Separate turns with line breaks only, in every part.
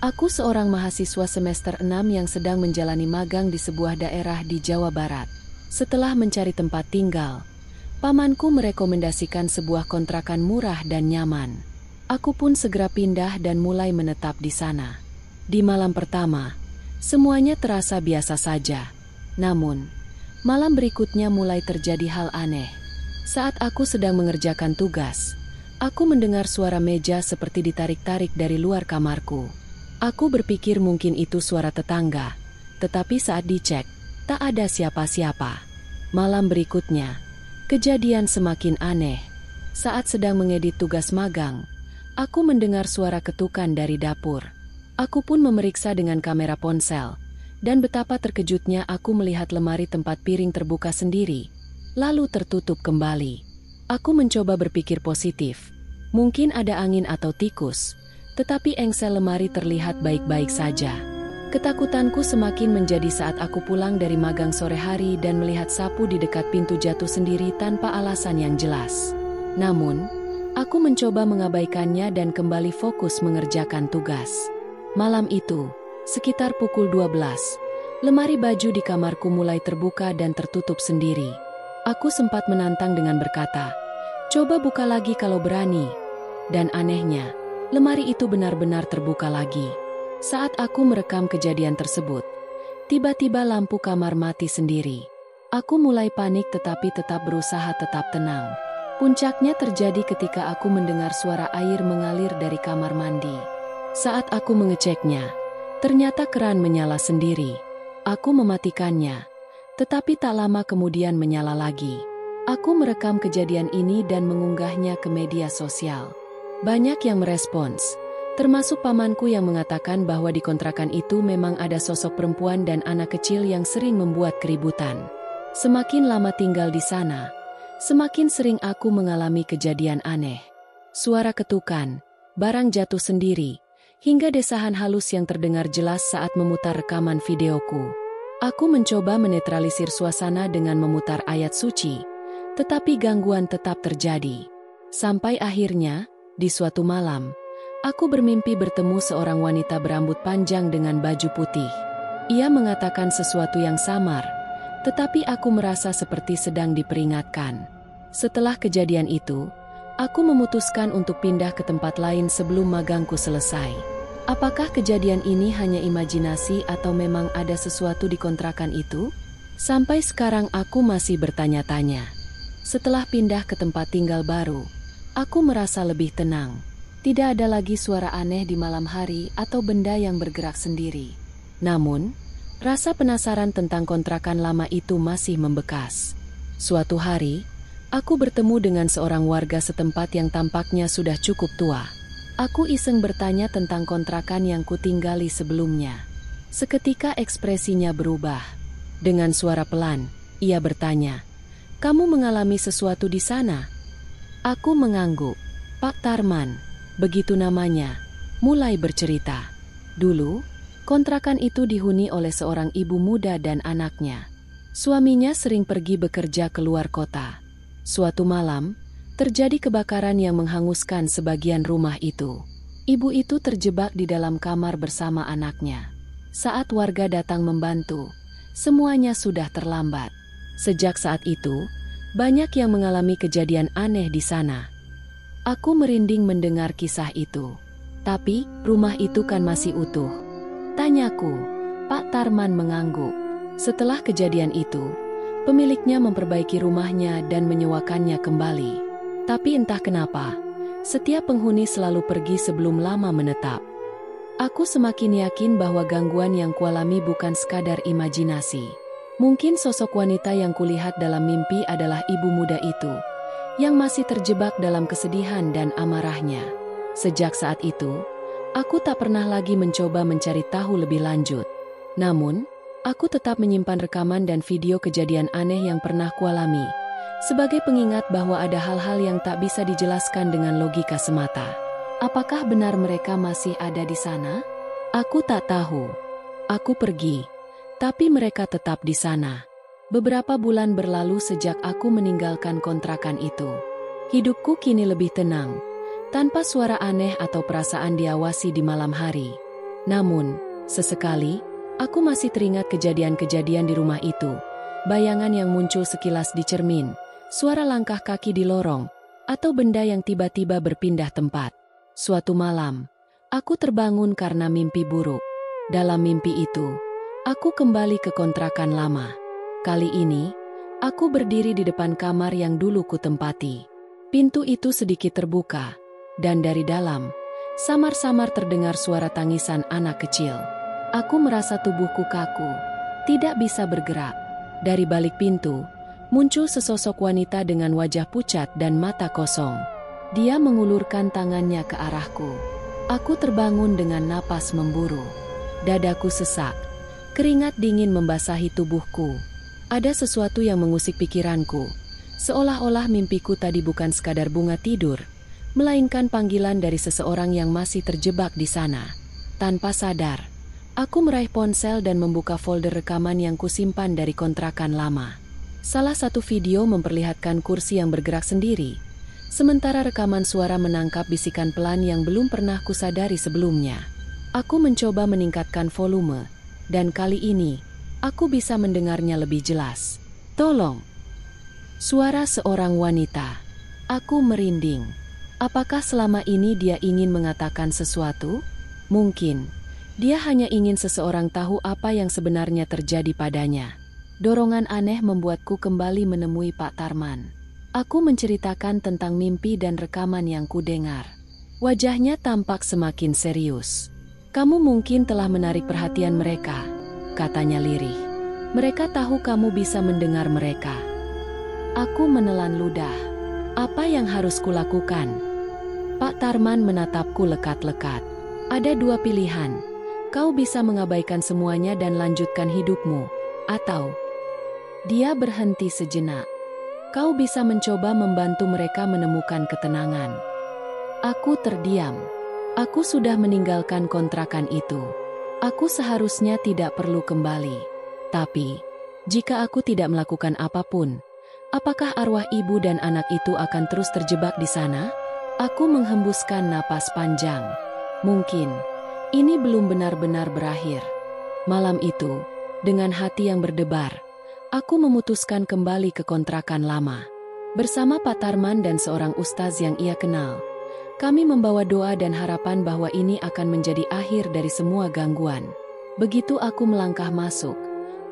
Aku seorang mahasiswa semester 6 yang sedang menjalani magang di sebuah daerah di Jawa Barat. Setelah mencari tempat tinggal, pamanku merekomendasikan sebuah kontrakan murah dan nyaman. Aku pun segera pindah dan mulai menetap di sana. Di malam pertama, semuanya terasa biasa saja. Namun, malam berikutnya mulai terjadi hal aneh. Saat aku sedang mengerjakan tugas, aku mendengar suara meja seperti ditarik-tarik dari luar kamarku. Aku berpikir mungkin itu suara tetangga, tetapi saat dicek, tak ada siapa-siapa. Malam berikutnya, kejadian semakin aneh. Saat sedang mengedit tugas magang, aku mendengar suara ketukan dari dapur. Aku pun memeriksa dengan kamera ponsel, dan betapa terkejutnya aku melihat lemari tempat piring terbuka sendiri, lalu tertutup kembali. Aku mencoba berpikir positif. Mungkin ada angin atau tikus, tetapi engsel lemari terlihat baik-baik saja. Ketakutanku semakin menjadi saat aku pulang dari magang sore hari dan melihat sapu di dekat pintu jatuh sendiri tanpa alasan yang jelas. Namun, aku mencoba mengabaikannya dan kembali fokus mengerjakan tugas. Malam itu, sekitar pukul 12, lemari baju di kamarku mulai terbuka dan tertutup sendiri. Aku sempat menantang dengan berkata, "Coba buka lagi kalau berani." Dan anehnya, lemari itu benar-benar terbuka lagi. Saat aku merekam kejadian tersebut, tiba-tiba lampu kamar mati sendiri. Aku mulai panik tetapi tetap berusaha tetap tenang. Puncaknya terjadi ketika aku mendengar suara air mengalir dari kamar mandi. Saat aku mengeceknya, ternyata keran menyala sendiri. Aku mematikannya, tetapi tak lama kemudian menyala lagi. Aku merekam kejadian ini dan mengunggahnya ke media sosial. Banyak yang merespons, termasuk pamanku yang mengatakan bahwa di kontrakan itu memang ada sosok perempuan dan anak kecil yang sering membuat keributan. Semakin lama tinggal di sana, semakin sering aku mengalami kejadian aneh. Suara ketukan, barang jatuh sendiri, hingga desahan halus yang terdengar jelas saat memutar rekaman videoku. Aku mencoba menetralisir suasana dengan memutar ayat suci, tetapi gangguan tetap terjadi. Sampai akhirnya, di suatu malam, aku bermimpi bertemu seorang wanita berambut panjang dengan baju putih. Ia mengatakan sesuatu yang samar, tetapi aku merasa seperti sedang diperingatkan. Setelah kejadian itu, aku memutuskan untuk pindah ke tempat lain sebelum magangku selesai. Apakah kejadian ini hanya imajinasi atau memang ada sesuatu di kontrakan itu? Sampai sekarang aku masih bertanya-tanya. Setelah pindah ke tempat tinggal baru, aku merasa lebih tenang. Tidak ada lagi suara aneh di malam hari atau benda yang bergerak sendiri. Namun, rasa penasaran tentang kontrakan lama itu masih membekas. Suatu hari, aku bertemu dengan seorang warga setempat yang tampaknya sudah cukup tua. Aku iseng bertanya tentang kontrakan yang kutinggali sebelumnya. Seketika ekspresinya berubah. Dengan suara pelan, ia bertanya, "Kamu mengalami sesuatu di sana?" Aku mengangguk. Pak Tarman, begitu namanya, mulai bercerita. Dulu, kontrakan itu dihuni oleh seorang ibu muda dan anaknya. Suaminya sering pergi bekerja ke luar kota. Suatu malam, terjadi kebakaran yang menghanguskan sebagian rumah itu. Ibu itu terjebak di dalam kamar bersama anaknya. Saat warga datang membantu, semuanya sudah terlambat. Sejak saat itu, banyak yang mengalami kejadian aneh di sana. Aku merinding mendengar kisah itu. Tapi, rumah itu kan masih utuh. Tanyaku. Pak Tarman mengangguk. Setelah kejadian itu, pemiliknya memperbaiki rumahnya dan menyewakannya kembali. Tapi entah kenapa, setiap penghuni selalu pergi sebelum lama menetap. Aku semakin yakin bahwa gangguan yang kualami bukan sekadar imajinasi. Mungkin sosok wanita yang kulihat dalam mimpi adalah ibu muda itu, yang masih terjebak dalam kesedihan dan amarahnya. Sejak saat itu, aku tak pernah lagi mencoba mencari tahu lebih lanjut. Namun, aku tetap menyimpan rekaman dan video kejadian aneh yang pernah kualami, sebagai pengingat bahwa ada hal-hal yang tak bisa dijelaskan dengan logika semata. Apakah benar mereka masih ada di sana? Aku tak tahu. Aku pergi, tapi mereka tetap di sana. Beberapa bulan berlalu sejak aku meninggalkan kontrakan itu. Hidupku kini lebih tenang, tanpa suara aneh atau perasaan diawasi di malam hari. Namun, sesekali, aku masih teringat kejadian-kejadian di rumah itu. Bayangan yang muncul sekilas di cermin, suara langkah kaki di lorong, atau benda yang tiba-tiba berpindah tempat. Suatu malam, aku terbangun karena mimpi buruk. Dalam mimpi itu, aku kembali ke kontrakan lama. Kali ini, aku berdiri di depan kamar yang dulu kutempati. Pintu itu sedikit terbuka, dan dari dalam, samar-samar terdengar suara tangisan anak kecil. Aku merasa tubuhku kaku, tidak bisa bergerak. Dari balik pintu, muncul sesosok wanita dengan wajah pucat dan mata kosong. Dia mengulurkan tangannya ke arahku. Aku terbangun dengan napas memburu. Dadaku sesak, keringat dingin membasahi tubuhku. Ada sesuatu yang mengusik pikiranku, seolah-olah mimpiku tadi bukan sekadar bunga tidur, melainkan panggilan dari seseorang yang masih terjebak di sana. Tanpa sadar, aku meraih ponsel dan membuka folder rekaman yang kusimpan dari kontrakan lama. Salah satu video memperlihatkan kursi yang bergerak sendiri, sementara rekaman suara menangkap bisikan pelan yang belum pernah kusadari sebelumnya. Aku mencoba meningkatkan volume, dan kali ini, aku bisa mendengarnya lebih jelas. Tolong! Suara seorang wanita. Aku merinding. Apakah selama ini dia ingin mengatakan sesuatu? Mungkin. Dia hanya ingin seseorang tahu apa yang sebenarnya terjadi padanya. Dorongan aneh membuatku kembali menemui Pak Tarman. Aku menceritakan tentang mimpi dan rekaman yang kudengar. Wajahnya tampak semakin serius. Kamu mungkin telah menarik perhatian mereka, katanya lirih. Mereka tahu kamu bisa mendengar mereka. Aku menelan ludah. Apa yang harus kulakukan? Pak Tarman menatapku lekat-lekat. Ada dua pilihan. Kau bisa mengabaikan semuanya dan lanjutkan hidupmu, atau dia berhenti sejenak. Kau bisa mencoba membantu mereka menemukan ketenangan. Aku terdiam. Aku sudah meninggalkan kontrakan itu. Aku seharusnya tidak perlu kembali. Tapi, jika aku tidak melakukan apapun, apakah arwah ibu dan anak itu akan terus terjebak di sana? Aku menghembuskan napas panjang. Mungkin, ini belum benar-benar berakhir. Malam itu, dengan hati yang berdebar, aku memutuskan kembali ke kontrakan lama. Bersama Pak Tarman dan seorang ustaz yang ia kenal, kami membawa doa dan harapan bahwa ini akan menjadi akhir dari semua gangguan. Begitu aku melangkah masuk,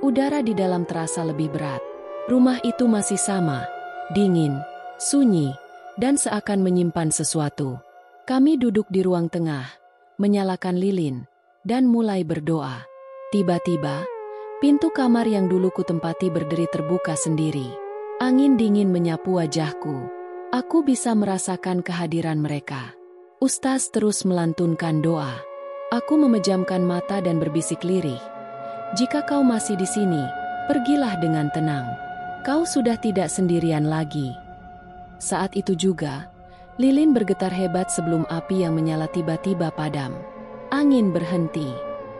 udara di dalam terasa lebih berat. Rumah itu masih sama, dingin, sunyi, dan seakan menyimpan sesuatu. Kami duduk di ruang tengah, menyalakan lilin, dan mulai berdoa. Tiba-tiba, pintu kamar yang dulu kutempati berderi terbuka sendiri. Angin dingin menyapu wajahku. Aku bisa merasakan kehadiran mereka. Ustaz terus melantunkan doa. Aku memejamkan mata dan berbisik lirih. Jika kau masih di sini, pergilah dengan tenang. Kau sudah tidak sendirian lagi. Saat itu juga, lilin bergetar hebat sebelum api yang menyala tiba-tiba padam. Angin berhenti.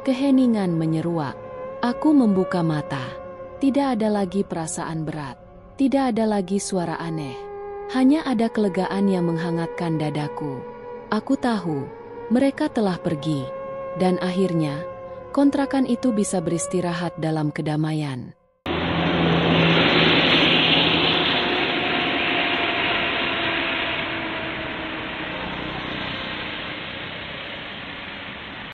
Keheningan menyeruak. Aku membuka mata. Tidak ada lagi perasaan berat. Tidak ada lagi suara aneh. Hanya ada kelegaan yang menghangatkan dadaku. Aku tahu, mereka telah pergi. Dan akhirnya, kontrakan itu bisa beristirahat dalam kedamaian.